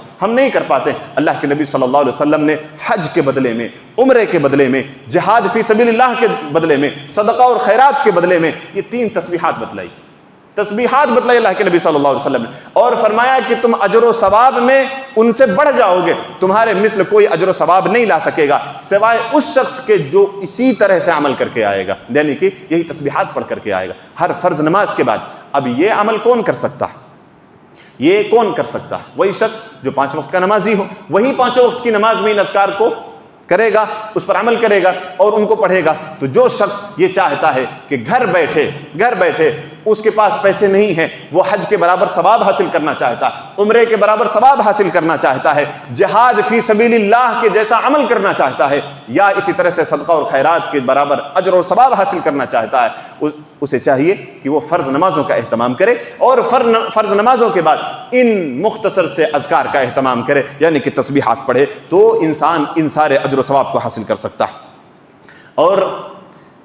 اللہ کے نبی صلی اللہ علیہ وسلم نے حج کے بدلے میں، عمرے کے بدلے میں، جہاد فی سبیل اللہ کے بدلے میں، صدقہ اور خیرات کے بدلے میں یہ 3 تسبیحات بتلائی اللہ کے نبی صلی اللہ علیہ وسلم نے، اور فرمایا کہ تم اجر و ثواب میں ان سے بڑھ جاؤ گے، تمہارے مثل کوئی اجر و ثواب نہیں لا سکے گا سوائے اس شخص کے جو اسی طرح سے عمل کر کے آئے گا، یعنی کہ یہی تسبیحات پڑھ کر کے آئے گا ہر فرض نماز کے بعد۔ اب یہ عمل کون کر سکتا ہے؟ وہی شخص جو 5 وقت کا نمازی ہو، وہی 5 وقت کی نماز میں ان اذکار کو کرے گا، اس پر عمل کرے گا اور ان کو پڑھے گا۔ تو جو شخص یہ چاہتا ہے کہ گھر بیٹھے اس کے پاس پیسے نہیں ہیں، وہ حج کے برابر ثواب حاصل کرنا چاہتا ہے، عمرے کے برابر ثواب حاصل کرنا چاہتا ہے، جہاد فی سبیل اللہ کے جیسا عمل کرنا چاہتا ہے، یا اسی طرح سے صدقہ اور خیرات کے برابر اجر اور ثواب حاصل کرنا چاہتا ہے، اسے چاہیے کہ وہ فرض نمازوں کا اہتمام کرے اور فرض نمازوں کے بعد ان مختصر سے اذکار کا اہتمام کرے، یعنی کہ تسبیحات پڑھے، تو انسان ان سارے اجر و ثواب کو حاصل کر سکتا ہے۔ اور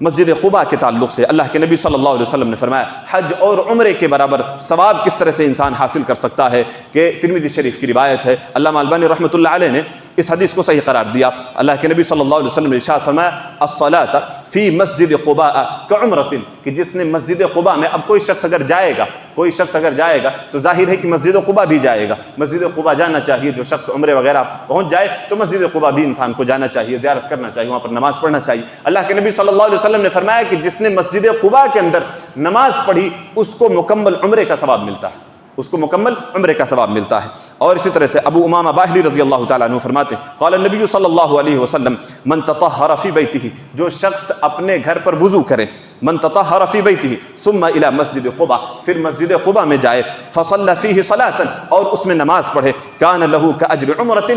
مسجد قباء کے تعلق سے اللہ کے نبی صلی اللہ علیہ وسلم نے فرمایا حج اور عمرے کے برابر ثواب کس طرح سے انسان حاصل کر سکتا ہے کہ ترمذی شریف کی روایت ہے، علامہ البانی رحمۃ اللہ علیہ نے اس حدیث کو صحیح قرار دیا۔ اللہ کے نبی صلی اللہ علیہ وسلم نے ارشاد فرمایا الصلاۃ فی مسجد قباء کعمرۃ، کہ جس نے مسجد قباء میں، اب کوئی شخص اگر جائے گا تو ظاہر ہے کہ مسجد قباء بھی جائے گا، مسجد قباء جانا چاہیے، جو شخص عمرے وغیرہ پہنچ جائے تو مسجد قباء بھی انسان کو جانا چاہیے، زیارت کرنا چاہیے، وہاں پر نماز پڑھنا چاہیے۔ اللہ کے نبی صلی اللہ علیہ وسلم نے فرمایا کہ جس نے مسجد قباء کے اندر نماز پڑھی اس کو مکمل عمرے کا ثواب ملتا ہے، اس کو مکمل عمرے کا ثواب ملتا ہے۔ اور اسی طرح سے ابو امامہ باہلی رضی اللہ تعالیٰ عنہ فرماتے ہیں قال النبی صلی اللہ علیہ وسلم من تطہر فی بیتہ، جو شخص اپنے گھر پر وضو کرے، من تطہر فی بیتہ ثم الی مسجد قباء، پھر مسجد قباء میں جائے، فصلی فیہ صلاۃ، اور اس میں نماز پڑھے، کان لہ کاجر عمرۃ،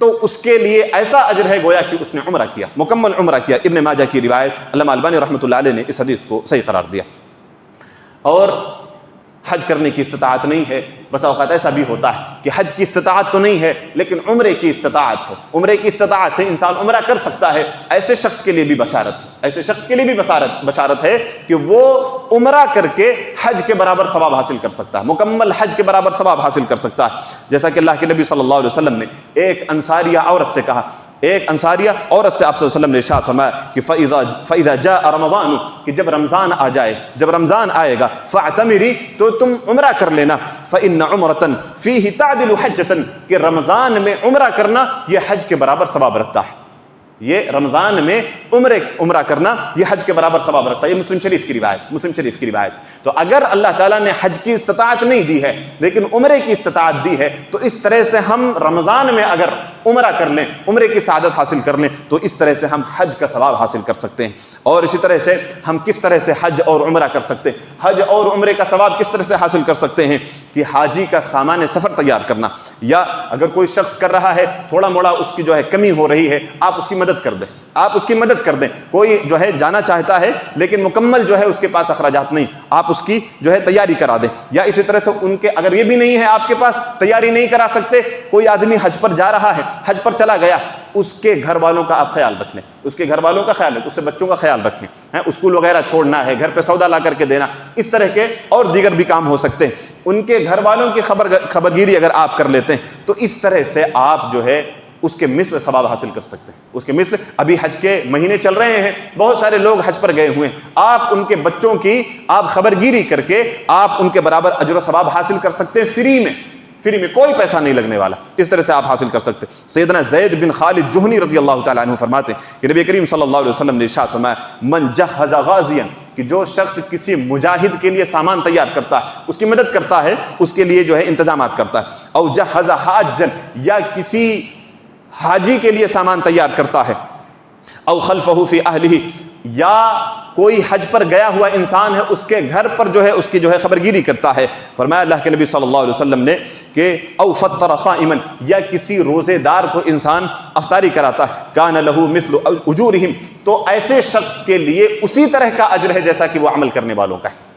تو اس کے لیے ایسا اجر ہے گویا کہ اس نے عمرہ کیا، مکمل عمرہ کیا۔ ابن ماجہ کی روایت، علامہ البانی رحمۃ اللہ علیہ نے اس حدیث کو صحیح قرار دیا۔ اور حج کرنے کی استطاعت نہیں ہے، بس اوقات ایسا بھی ہوتا ہے کہ حج کی استطاعت تو نہیں ہے لیکن عمرے کی استطاعت ہے، عمرے کی استطاعت ہے، انسان عمرہ کر سکتا ہے، ایسے شخص کے لیے بھی بشارت ہے، ایسے شخص کے لیے بھی بشارت ہے کہ وہ عمرہ کر کے حج کے برابر ثواب حاصل کر سکتا ہے، مکمل حج کے برابر ثواب حاصل کر سکتا ہے۔ جیسا کہ اللہ کے نبی صلی اللہ علیہ وسلم نے ایک انصاریہ عورت سے کہا، ایک انصاریہ عورت سے آپ صلی اللہ علیہ وسلم نے ارشاد فرمایا کہ فَإِذَا جَاءَ رَمَضَانُ، کہ جب رمضان آ جائے، جب رمضان آئے گا، فَاعْتَمِرِي، تو تم عمرہ کر لینا، فَإِنَّ عُمْرَةً فِيهِ تَعْدِلُ حَجَّةً، کہ رمضان میں عمرہ کرنا یہ حج کے برابر ثواب رکھتا ہے، یہ رمضان میں عمرہ کرنا یہ حج کے برابر ثواب رکھتا ہے۔ یہ مسلم شریف کی روایت۔ تو اگر اللہ تعالیٰ نے حج کی استطاعت نہیں دی ہے لیکن عمرے کی استطاعت دی ہے، تو اس طرح سے ہم رمضان میں اگر عمرہ کر لیں، عمرے کی سعادت حاصل کر لیں، تو اس طرح سے ہم حج کا ثواب حاصل کر سکتے ہیں۔ اور اسی طرح سے ہم کس طرح سے حج اور عمرہ کر سکتے ہیں، حج اور عمرے کا ثواب کس طرح سے حاصل کر سکتے ہیں کہ حاجی کا سامان سفر تیار کرنا، یا اگر کوئی شخص کر رہا ہے تھوڑا موڑا اس کی جو ہے کمی ہو رہی ہے، آپ اس کی مدد کر دیں، آپ اس کی مدد کر دیں۔ کوئی جو ہے جانا چاہتا ہے لیکن مکمل جو ہے اس کے پاس اخراجات نہیں، آپ اس کی جو ہے تیاری کرا دیں۔ یا اسی طرح سے ان کے اگر یہ بھی نہیں ہے آپ کے پاس، تیاری نہیں کرا سکتے، کوئی آدمی حج پر جا رہا ہے، حج پر چلا گیا، اس کے گھر والوں کا آپ خیال رکھ لیں، اس کے گھر والوں کا خیال رکھیں، اس سے بچوں کا خیال رکھیں، اسکول وغیرہ چھوڑنا ہے، گھر پہ سودا لا کر کے دینا، اس طرح کے اور دیگر بھی کام ہو سکتے ہیں۔ ان کے گھر والوں کی خبرگیری اگر آپ کر لیتے ہیں تو اس طرح سے آپ جو ہے اس کے مثل ثواب حاصل کر سکتے ہیں، اس کے مثل۔ ابھی حج کے مہینے چل رہے ہیں، بہت سارے لوگ حج پر گئے ہوئے ہیں، آپ ان کے بچوں کی آپ خبرگیری کر کے آپ ان کے برابر اجر و ثواب حاصل کر سکتے ہیں، فری میں کوئی پیسہ نہیں لگنے والا، اس طرح سے آپ حاصل کر سکتے۔ سیدنا زید بن خالد جہنی رضی اللہ تعالیٰ عنہ فرماتے ہیں کہ نبی کریم صلی اللہ علیہ وسلم نے ارشاد فرمایا من جہز غازیا، کہ جو شخص کسی مجاہد کے لیے سامان تیار کرتا ہے، اس کی مدد کرتا ہے، اس کے لیے جو ہے انتظامات کرتا ہے، او جہز حاجا، یا کسی حاجی کے لیے سامان تیار کرتا ہے، او خلفہ فی اہلہ، یا کوئی حج پر گیا ہوا انسان ہے، اس کے گھر پر جو ہے اس کی جو ہے خبرگیری کرتا ہے۔ فرمایا اللہ کے نبی صلی اللہ علیہ وسلم نے کہ او فطر صائما، یا کسی روزے دار کو انسان افطاری کراتا ہے، کان لہ مثل اجورہم، تو ایسے شخص کے لیے اسی طرح کا اجر ہے جیسا کہ وہ عمل کرنے والوں کا ہے۔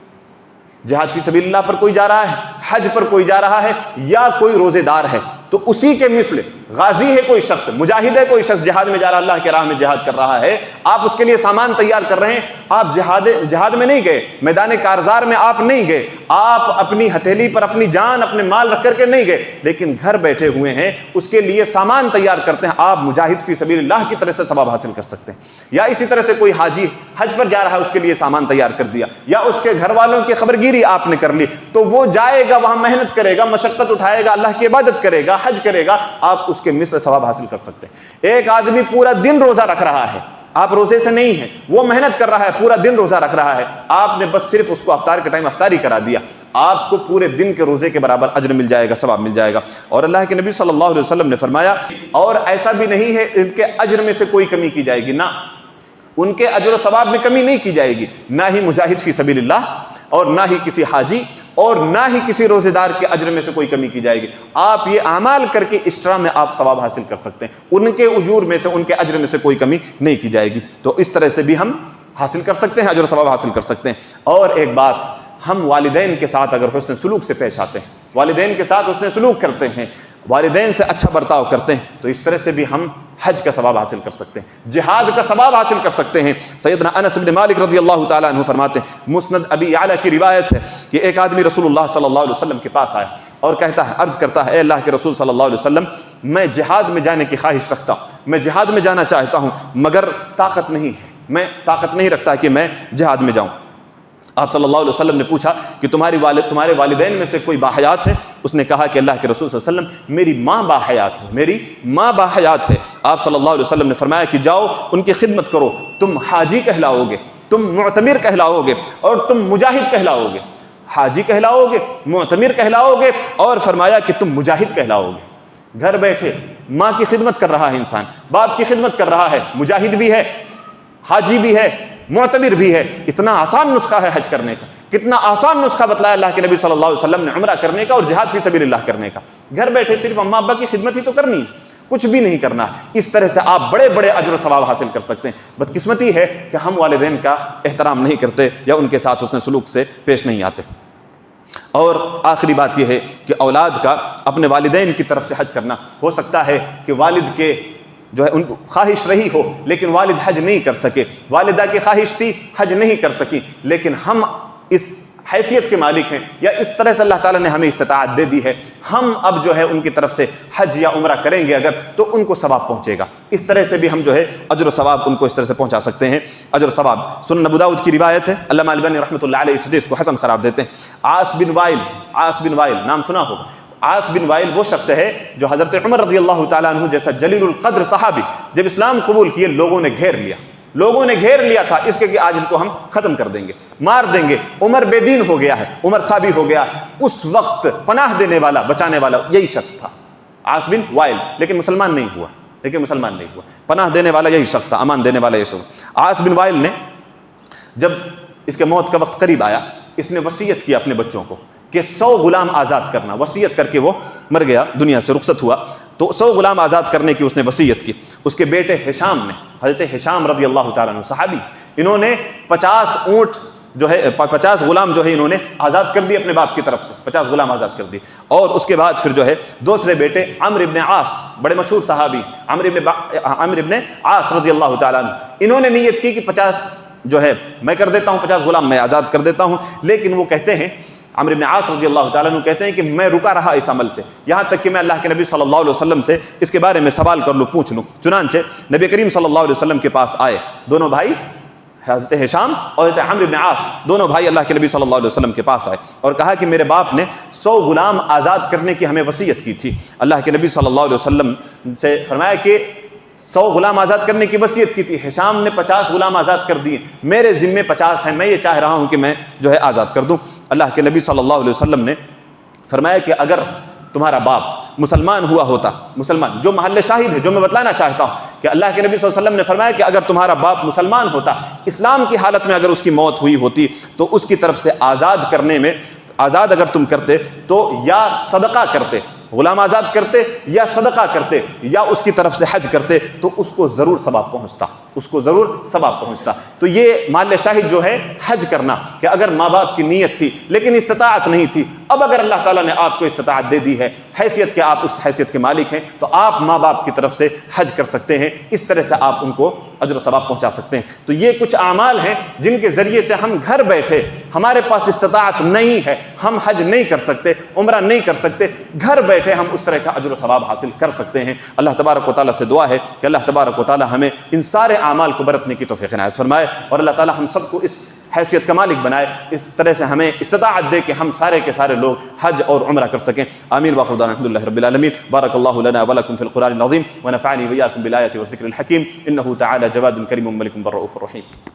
جہاد فی سبیل اللہ پر کوئی جا رہا ہے، حج پر کوئی جا رہا ہے، یا کوئی روزے دار ہے، تو اسی کے مثل غازی ہے کوئی شخص، مجاہد ہے کوئی شخص، جہاد میں جا رہا، اللہ کے راہ میں جہاد کر رہا ہے، آپ اس کے لیے سامان تیار کر رہے ہیں، آپ جہاد میں نہیں گئے، میدان کارزار میں آپ نہیں گئے، آپ اپنی ہتھیلی پر اپنی جان اپنے مال رکھ کر کے نہیں گئے، لیکن گھر بیٹھے ہوئے ہیں، اس کے لیے سامان تیار کرتے ہیں، آپ مجاہد فی سبیل اللہ کی طرح سے ثواب حاصل کر سکتے ہیں۔ یا اسی طرح سے کوئی حاجی حج پر جا رہا ہے، اس کے لیے سامان تیار کر دیا، یا اس کے گھر والوں کی خبرگیری آپ نے کر لی، تو وہ جائے گا وہاں، محنت کرے گا، مشقت اٹھائے گا، اللہ کی عبادت کرے گا، حج کرے گا، آپ اس کے مثل ثواب حاصل کر سکتے ہیں۔ ایک آدمی پورا دن روزہ رکھ رہا ہے، آپ روزے سے نہیں ہیں، وہ محنت کر رہا ہے، پورا دن روزہ رکھ رہا ہے، آپ نے بس صرف اس کو افطار کے ٹائم افطاری کرا دیا، آپ کو پورے دن کے روزے کے برابر اجر مل جائے گا، ثواب مل جائے گا۔ اور اللہ کے نبی صلی اللہ علیہ وسلم نے فرمایا، اور ایسا بھی نہیں ہے ان کے اجر میں سے کوئی کمی کی جائے گی، نہ ان کے اجر و ثواب میں کمی نہیں کی جائے گی، نہ ہی مجاہد فی سبیل اللہ، اور نہ ہی کسی حاجی، اور نہ ہی کسی روزے دار کے اجر میں سے کوئی کمی کی جائے گی۔ آپ یہ اعمال کر کے ایکسٹرا میں آپ ثواب حاصل کر سکتے ہیں، ان کے اجور میں سے، ان کے اجر میں سے کوئی کمی نہیں کی جائے گی۔ تو اس طرح سے بھی ہم حاصل کر سکتے ہیں، اجر و ثواب حاصل کر سکتے ہیں۔ اور ایک بات، ہم والدین کے ساتھ اگر حسن سلوک سے پیش آتے ہیں، والدین کے ساتھ حسن سلوک کرتے ہیں، والدین سے اچھا برتاؤ کرتے ہیں، تو اس طرح سے بھی ہم حج کا ثواب حاصل کر سکتے ہیں، جہاد کا ثواب حاصل کر سکتے ہیں۔ سیدنا انس بن مالک رضی اللہ تعالیٰ عنہ فرماتے ہیں، مسند ابی اعلیٰ کی روایت ہے کہ ایک آدمی رسول اللہ صلی اللہ علیہ وسلم کے پاس آیا اور کہتا ہے، عرض کرتا ہے، اے اللہ کے رسول صلی اللہ علیہ وسلم، میں جہاد میں جانے کی خواہش رکھتا ہوں، میں جہاد میں جانا چاہتا ہوں، مگر طاقت نہیں ہے، میں طاقت نہیں رکھتا کہ میں جہاد میں جاؤں۔ آپ صلی اللہ علیہ وسلم نے پوچھا کہ تمہارے والدین میں سے کوئی باحیات ہے؟ اس نے کہا کہ اللہ کے رسول صلی اللہ علیہ وسلم میری ماں باحیات ہے، میری ماں باحیات ہے۔ آپ صلی اللہ علیہ وسلم نے فرمایا کہ جاؤ ان کی خدمت کرو، تم حاجی کہلاؤ گے، تم معتمر کہلاؤ گے اور تم مجاہد کہلاؤ گے۔ حاجی کہلاؤ گے، معتمر کہلاؤ گے اور فرمایا کہ تم مجاہد کہلاؤ گے۔ گھر بیٹھے ماں کی خدمت کر رہا ہے انسان، باپ کی خدمت کر رہا ہے، مجاہد بھی ہے، حاجی بھی ہے، معتمر بھی ہے۔ اتنا آسان نسخہ ہے حج کرنے کا، کتنا آسان نسخہ بتلایا اللہ کے نبی صلی اللہ علیہ وسلم نے عمرہ کرنے کا اور جہاد فی سبیل اللہ کرنے کا۔ گھر بیٹھے صرف اماں ابا کی خدمت ہی تو کرنی ہے، کچھ بھی نہیں کرنا۔ اس طرح سے آپ بڑے بڑے اجر و ثواب حاصل کر سکتے ہیں۔ بدقسمتی ہے کہ ہم والدین کا احترام نہیں کرتے یا ان کے ساتھ حسن سلوک سے پیش نہیں آتے۔ اور آخری بات یہ ہے کہ اولاد کا اپنے والدین کی طرف سے حج کرنا، ہو سکتا ہے کہ والد کے جو ہے ان کو خواہش رہی ہو لیکن والد حج نہیں کر سکے، والدہ کی خواہش تھی حج نہیں کر سکی، لیکن ہم اس حیثیت کے مالک ہیں یا اس طرح سے اللہ تعالیٰ نے ہمیں استطاعت دے دی ہے، ہم اب جو ہے ان کی طرف سے حج یا عمرہ کریں گے اگر تو ان کو ثواب پہنچے گا۔ اس طرح سے بھی ہم جو ہے اجر و ثواب ان کو اس طرح سے پہنچا سکتے ہیں۔ اجر و ثواب سنن ابو داؤد کی روایت ہے، علامہ البانی رحمۃ اللہ علیہ اس حدیث کو حسن قرار دیتے ہیں۔ عاص بن وائل نام سنا ہوگا۔ عاص بن وائل وہ شخص ہے جو حضرت عمر رضی اللہ تعالیٰ عنہ جیسا جلیل القدر صحابی جب اسلام قبول کیے لوگوں نے گھیر لیا تھا اس کے کہ آج ان کو ہم ختم کر دیں گے، مار دیں گے، عمر بے دین ہو گیا ہے، عمر صابی ہو گیا ہے۔ اس وقت پناہ دینے والا، بچانے والا یہی شخص تھا، عاص بن وائل، لیکن مسلمان نہیں ہوا، پناہ دینے والا یہی شخص تھا، امان دینے والا یہی شخص۔ عاص بن وائل نے جب اس کے موت کا وقت قریب آیا، اس نے وصیت کیا اپنے بچوں کو کہ 100 غلام آزاد کرنا، وصیت کر کے وہ مر گیا، دنیا سے رخصت ہوا، تو 100 غلام آزاد کرنے کی اس نے وصیت کی۔ اس کے بیٹے ہشام نے، حضرت ہشام رضی اللہ تعالیٰ عنہ صحابی، انہوں نے 50 اونٹ جو ہے 50 غلام جو ہے انہوں نے آزاد کر دی اپنے باپ کی طرف سے، 50 غلام آزاد کر دی۔ اور اس کے بعد پھر جو ہے دوسرے بیٹے عمرو ابن عاص، بڑے مشہور صحابی عمرو ابن عاص رضی اللہ تعالیٰ عنہ، انہوں نے نیت کی کہ 50 جو ہے میں کر دیتا ہوں، 50 غلام میں آزاد کر دیتا ہوں، لیکن وہ کہتے ہیں، عمرو بن عاص رضی اللہ تعالیٰ عنہ کہتے ہیں کہ میں رکا رہا اس عمل سے یہاں تک کہ میں اللہ کے نبی صلی اللہ علیہ وسلم سے اس کے بارے میں سوال کر لوں، پوچھ لوں۔ چنانچہ نبی کریم صلی اللہ علیہ وسلم کے پاس آئے دونوں بھائی، حضرت ہشام اور حضرت عمرو بن عاص، دونوں بھائی اللہ کے نبی صلی اللہ علیہ وسلم کے پاس آئے اور کہا کہ میرے باپ نے 100 غلام آزاد کرنے کی ہمیں وصیت کی تھی۔ اللہ کے نبی صلی اللہ علیہ وسلم سے فرمایا کہ 100 غلام آزاد کرنے کی وصیت کی تھی، ہشام نے 50 غلام آزاد کر دیے، میرے ذمے 50 ہیں، میں یہ چاہ رہا ہوں کہ میں جو ہے آزاد کر دوں۔ اللہ کے نبی صلی اللہ علیہ وسلم نے فرمایا کہ اگر تمہارا باپ مسلمان ہوا ہوتا، مسلمان جو محل شاہد ہے، جو میں بتلانا چاہتا ہوں کہ اللہ کے نبی صلی اللہ علیہ وسلم نے فرمایا کہ اگر تمہارا باپ مسلمان ہوتا، اسلام کی حالت میں اگر اس کی موت ہوئی ہوتی تو اس کی طرف سے آزاد کرنے میں، آزاد اگر تم کرتے تو یا صدقہ کرتے، غلام آزاد کرتے یا صدقہ کرتے یا اس کی طرف سے حج کرتے تو اس کو ضرور ثواب پہنچتا۔ تو یہ محل شاہد جو ہے حج کرنا، کہ اگر ماں باپ کی نیت تھی لیکن استطاعت نہیں تھی، اب اگر اللہ تعالیٰ نے آپ کو استطاعت دے دی ہے، حیثیت کے آپ اس حیثیت کے مالک ہیں، تو آپ ماں باپ کی طرف سے حج کر سکتے ہیں، اس طرح سے آپ ان کو اجر و ثواب پہنچا سکتے ہیں۔ تو یہ کچھ اعمال ہیں جن کے ذریعے سے ہم گھر بیٹھے، ہمارے پاس استطاعت نہیں ہے، ہم حج نہیں کر سکتے، عمرہ نہیں کر سکتے، گھر بیٹھے ہم اس طرح کا اجر و ثواب حاصل کر سکتے ہیں۔ اللہ تبارک و تعالیٰ سے دعا ہے کہ اللہ تبارک و تعالیٰ ہمیں ان سارے اعمال کو برتنے کی توفیق عنایت فرمائے اور اللہ تعالیٰ ہم سب کو اس حیثیت کا مالک بنائے، اس طرح سے ہمیں استطاعت دے کہ ہم سارے کے سارے لوگ حج اور عمرہ کر سکیں۔ آمین واخر دعوانا الحمد للہ رب العالمین۔ بارک اللہ لنا ولکم فی القرآن العظیم ونفعنی وإیاکم بالآیات والذکر الحکیم، انہ تعالی جواد کریم ملک بر رؤوف رحیم۔